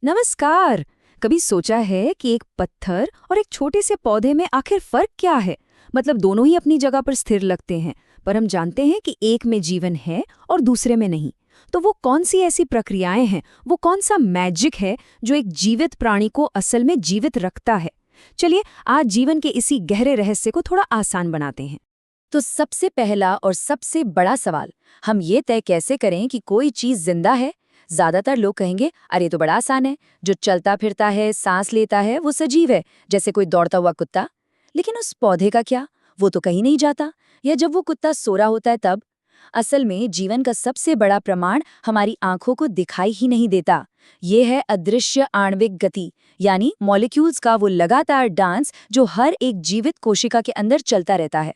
नमस्कार। कभी सोचा है कि एक पत्थर और एक छोटे से पौधे में आखिर फर्क क्या है? मतलब दोनों ही अपनी जगह पर स्थिर लगते हैं, पर हम जानते हैं कि एक में जीवन है और दूसरे में नहीं। तो वो कौन सी ऐसी प्रक्रियाएं हैं, वो कौन सा मैजिक है जो एक जीवित प्राणी को असल में जीवित रखता है? चलिए आज जीवन के इसी गहरे रहस्य को थोड़ा आसान बनाते हैं। तो सबसे पहला और सबसे बड़ा सवाल, हम ये तय कैसे करें कि कोई चीज जिंदा है? ज्यादातर लोग कहेंगे अरे तो बड़ा आसान है, जो चलता फिरता है, सांस लेता है, वो सजीव है, जैसे कोई दौड़ता हुआ कुत्ता। लेकिन उस पौधे का क्या? वो तो कहीं नहीं जाता। या जब वो कुत्ता सो रहा होता है तब? असल में जीवन का सबसे बड़ा प्रमाण हमारी आंखों को दिखाई ही नहीं देता। ये है अदृश्य आणविक गति, यानी मॉलिक्यूल्स का वो लगातार डांस जो हर एक जीवित कोशिका के अंदर चलता रहता है।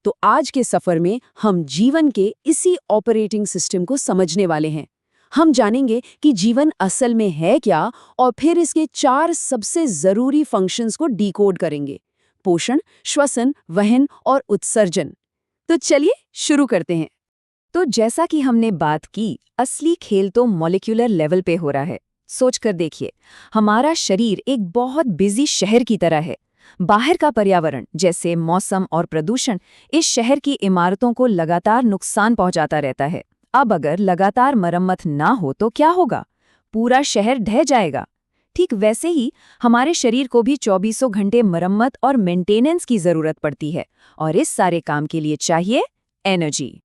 तो आज के सफर में हम जीवन के इसी ऑपरेटिंग सिस्टम को समझने वाले हैं। हम जानेंगे कि जीवन असल में है क्या और फिर इसके 4 सबसे जरूरी फंक्शंस को डिकोड करेंगे: पोषण, श्वसन, वहन और उत्सर्जन। तो चलिए शुरू करते हैं। तो जैसा कि हमने बात की, असली खेल तो मॉलिक्यूलर लेवल पे हो रहा है। सोचकर देखिए, हमारा शरीर एक बहुत बिजी शहर की तरह है। बाहर का पर्यावरण जैसे मौसम और प्रदूषण इस शहर की इमारतों को लगातार नुकसान पहुंचाता रहता है। अब अगर लगातार मरम्मत ना हो तो क्या होगा? पूरा शहर ढह जाएगा। ठीक वैसे ही हमारे शरीर को भी 24 घंटे मरम्मत और मेंटेनेंस की जरूरत पड़ती है, और इस सारे काम के लिए चाहिए एनर्जी।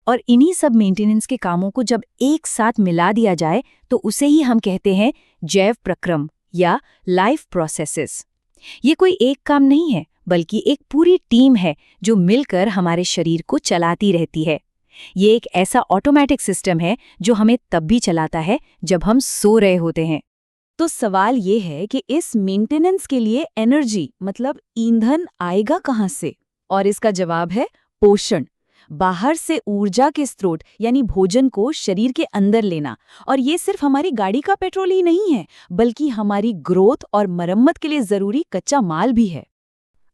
और इन्हीं सब मेंटेनेंस के कामों को जब एक साथ मिला दिया जाए तो उसे ही हम कहते हैं जैव प्रक्रम या लाइफ प्रोसेसेस। ये कोई एक काम नहीं है, बल्कि एक पूरी टीम है जो मिलकर हमारे शरीर को चलाती रहती है। ये एक ऐसा ऑटोमेटिक सिस्टम है जो हमें तब भी चलाता है जब हम सो रहे होते हैं। तो सवाल ये है कि इस मेंटेनेंस के लिए एनर्जी मतलब ईंधन आएगा कहाँ से? और इसका जवाब है पोषण। बाहर से ऊर्जा के स्रोत यानी भोजन को शरीर के अंदर लेना। और ये सिर्फ हमारी गाड़ी का पेट्रोल ही नहीं है, बल्कि हमारी ग्रोथ और मरम्मत के लिए जरूरी कच्चा माल भी है।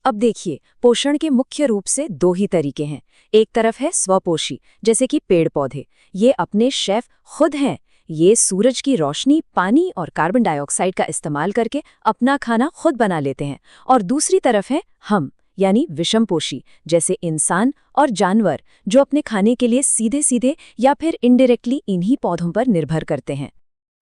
अब देखिए, पोषण के मुख्य रूप से 2 ही तरीके हैं। एक तरफ है स्वपोषी, जैसे कि पेड़ पौधे। ये अपने शेफ खुद हैं। ये सूरज की रोशनी, पानी और कार्बन डाइऑक्साइड का इस्तेमाल करके अपना खाना खुद बना लेते हैं। और दूसरी तरफ है हम, यानी विषमपोषी, जैसे इंसान और जानवर, जो अपने खाने के लिए सीधे सीधे या फिर इनडायरेक्टली इन्हीं पौधों पर निर्भर करते हैं।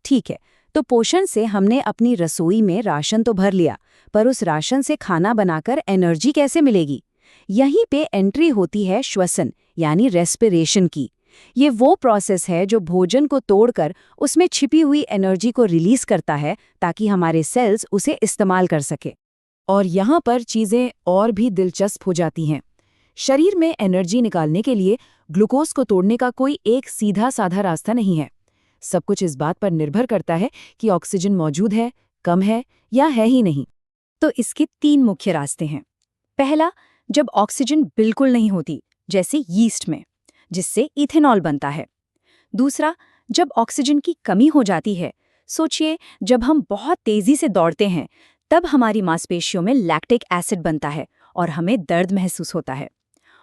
ठीक है, तो पोषण से हमने अपनी रसोई में राशन तो भर लिया, पर उस राशन से खाना बनाकर एनर्जी कैसे मिलेगी? यहीं पे एंट्री होती है श्वसन यानी रेस्पिरेशन की। ये वो प्रोसेस है जो भोजन को तोड़कर उसमें छिपी हुई एनर्जी को रिलीज करता है, ताकि हमारे सेल्स उसे इस्तेमाल कर सके। और यहाँ पर चीजें और भी दिलचस्प हो जाती हैं। शरीर में एनर्जी निकालने के लिए ग्लूकोज को तोड़ने का कोई एक सीधा साधा रास्ता नहीं है। सब कुछ इस बात पर निर्भर करता है कि ऑक्सीजन मौजूद है, कम है या है ही नहीं। तो इसके 3 मुख्य रास्ते हैं। पहला, जब ऑक्सीजन बिल्कुल नहीं होती, जैसे यीस्ट में, जिससे इथेनॉल बनता है। दूसरा, जब ऑक्सीजन की कमी हो जाती है, सोचिए जब हम बहुत तेजी से दौड़ते हैं, तब हमारी मांसपेशियों में लैक्टिक एसिड बनता है और हमें दर्द महसूस होता है।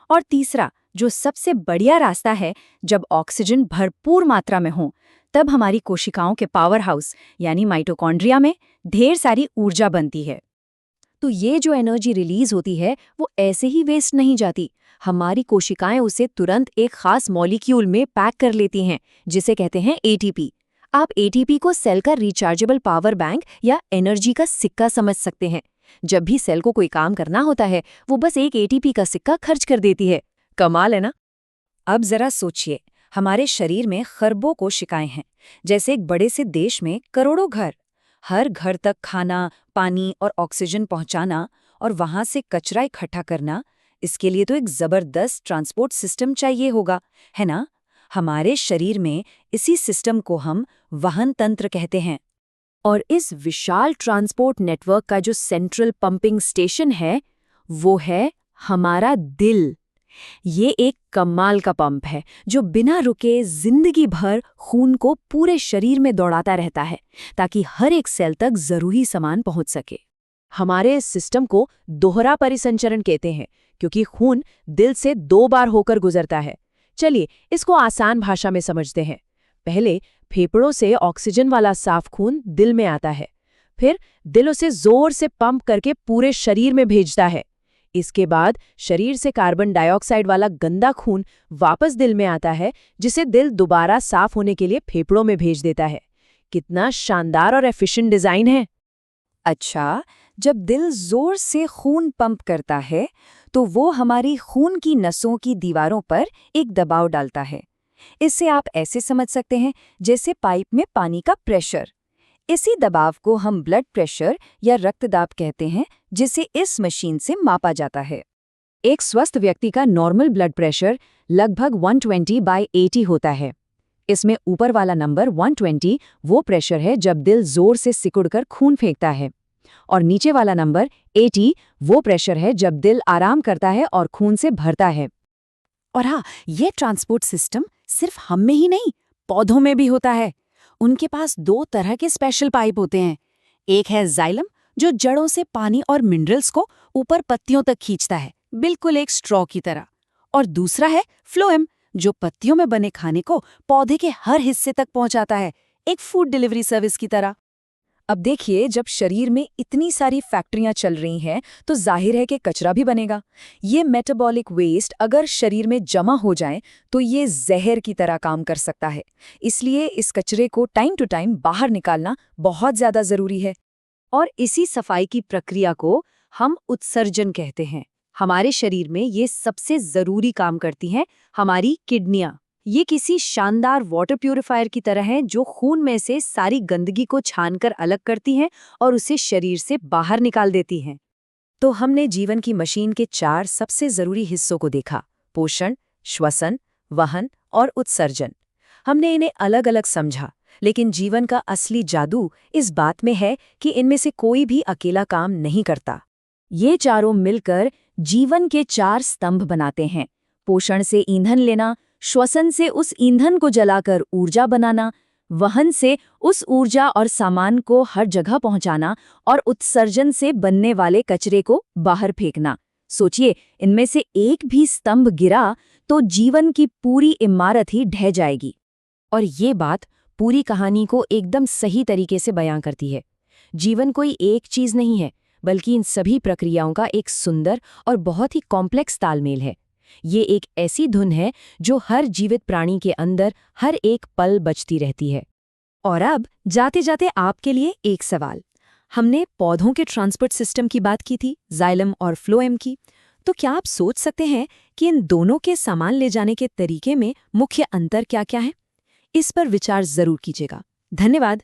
और तीसरा, जो सबसे बढ़िया रास्ता है, जब ऑक्सीजन भरपूर मात्रा में हो, तब हमारी कोशिकाओं के पावर हाउस यानी माइटोकॉन्ड्रिया में ढेर सारी ऊर्जा बनती है। तो ये जो एनर्जी रिलीज होती है वो ऐसे ही वेस्ट नहीं जाती। हमारी कोशिकाएं उसे तुरंत एक खास मॉलिक्यूल में पैक कर लेती हैं, जिसे कहते हैं एटीपी। आप एटीपी को सेल का रिचार्जेबल पावर बैंक या एनर्जी का सिक्का समझ सकते हैं। जब भी सेल को कोई काम करना होता है, वो बस एक एटीपी का सिक्का खर्च कर देती है। कमाल है ना? अब जरा सोचिए, हमारे शरीर में खरबों कोशिकाएं हैं, जैसे एक बड़े से देश में करोड़ों घर। हर घर तक खाना, पानी और ऑक्सीजन पहुंचाना और वहां से कचरा इकट्ठा करना, इसके लिए तो एक जबरदस्त ट्रांसपोर्ट सिस्टम चाहिए होगा, है ना? हमारे शरीर में इसी सिस्टम को हम वहन तंत्र कहते हैं। और इस विशाल ट्रांसपोर्ट नेटवर्क का जो सेंट्रल पंपिंग स्टेशन है, वो है हमारा दिल। ये एक कमाल का पंप है जो बिना रुके जिंदगी भर खून को पूरे शरीर में दौड़ाता रहता है, ताकि हर एक सेल तक जरूरी सामान पहुंच सके। हमारे इस सिस्टम को दोहरा परिसंचरण कहते हैं, क्योंकि खून दिल से 2 बार होकर गुजरता है। चलिए इसको आसान भाषा में समझते हैं। पहले फेफड़ों से ऑक्सीजन वाला साफ खून दिल में आता है। फिर दिल उसे जोर से पंप करके पूरे शरीर में भेजता है। इसके बाद शरीर से कार्बन डाइऑक्साइड वाला गंदा खून वापस दिल में आता है, जिसे दिल दोबारा साफ होने के लिए फेफड़ों में भेज देता है। कितना शानदार और एफिशिएंट डिजाइन है। अच्छा, जब दिल जोर से खून पंप करता है तो वो हमारी खून की नसों की दीवारों पर एक दबाव डालता है। इससे आप ऐसे समझ सकते हैं जैसे पाइप में पानी का प्रेशर। इसी दबाव को हम ब्लड प्रेशर या रक्तदाब कहते हैं, जिसे इस मशीन से मापा जाता है। एक स्वस्थ व्यक्ति का नॉर्मल ब्लड प्रेशर लगभग 120/80 होता है। इसमें ऊपर वाला नंबर 120 वो प्रेशर है जब दिल जोर से सिकुड़कर खून फेंकता है, और नीचे वाला नंबर 80 वो प्रेशर है जब दिल आराम करता है और खून से भरता है। और हाँ, ये ट्रांसपोर्ट सिस्टम सिर्फ हम में ही नहीं, पौधों में भी होता है। उनके पास 2 तरह के स्पेशल पाइप होते हैं। एक है जाइलम, जो जड़ों से पानी और मिनरल्स को ऊपर पत्तियों तक खींचता है, बिल्कुल एक स्ट्रॉ की तरह। और दूसरा है फ्लोएम, जो पत्तियों में बने खाने को पौधे के हर हिस्से तक पहुंचाता है, एक फूड डिलीवरी सर्विस की तरह। अब देखिए, जब शरीर में इतनी सारी फैक्ट्रियां चल रही हैं तो जाहिर है कि कचरा भी बनेगा। ये मेटाबॉलिक वेस्ट अगर शरीर में जमा हो जाए तो ये जहर की तरह काम कर सकता है। इसलिए इस कचरे को टाइम टू टाइम बाहर निकालना बहुत ज्यादा जरूरी है। और इसी सफाई की प्रक्रिया को हम उत्सर्जन कहते हैं। हमारे शरीर में ये सबसे जरूरी काम करती हैं हमारी किडनियां। ये किसी शानदार वाटर प्यूरिफायर की तरह हैं जो खून में से सारी गंदगी को छानकर अलग करती हैं और उसे शरीर से बाहर निकाल देती हैं। तो हमने जीवन की मशीन के 4 सबसे जरूरी हिस्सों को देखा: पोषण, श्वसन, वहन और उत्सर्जन। हमने इन्हें अलग अलग समझा, लेकिन जीवन का असली जादू इस बात में है कि इनमें से कोई भी अकेला काम नहीं करता। ये चारों मिलकर जीवन के 4 स्तंभ बनाते हैं। पोषण से ईंधन लेना, श्वसन से उस ईंधन को जलाकर ऊर्जा बनाना, वहन से उस ऊर्जा और सामान को हर जगह पहुंचाना, और उत्सर्जन से बनने वाले कचरे को बाहर फेंकना। सोचिए, इनमें से एक भी स्तंभ गिरा तो जीवन की पूरी इमारत ही ढह जाएगी। और ये बात पूरी कहानी को एकदम सही तरीके से बयां करती है। जीवन कोई एक चीज नहीं है, बल्कि इन सभी प्रक्रियाओं का एक सुंदर और बहुत ही कॉम्प्लेक्स तालमेल है। ये एक ऐसी धुन है जो हर जीवित प्राणी के अंदर हर एक पल बजती रहती है। और अब जाते जाते आपके लिए एक सवाल। हमने पौधों के ट्रांसपोर्ट सिस्टम की बात की थी, जाइलम और फ्लोएम की। तो क्या आप सोच सकते हैं कि इन दोनों के सामान ले जाने के तरीके में मुख्य अंतर क्या क्या है? इस पर विचार जरूर कीजिएगा। धन्यवाद।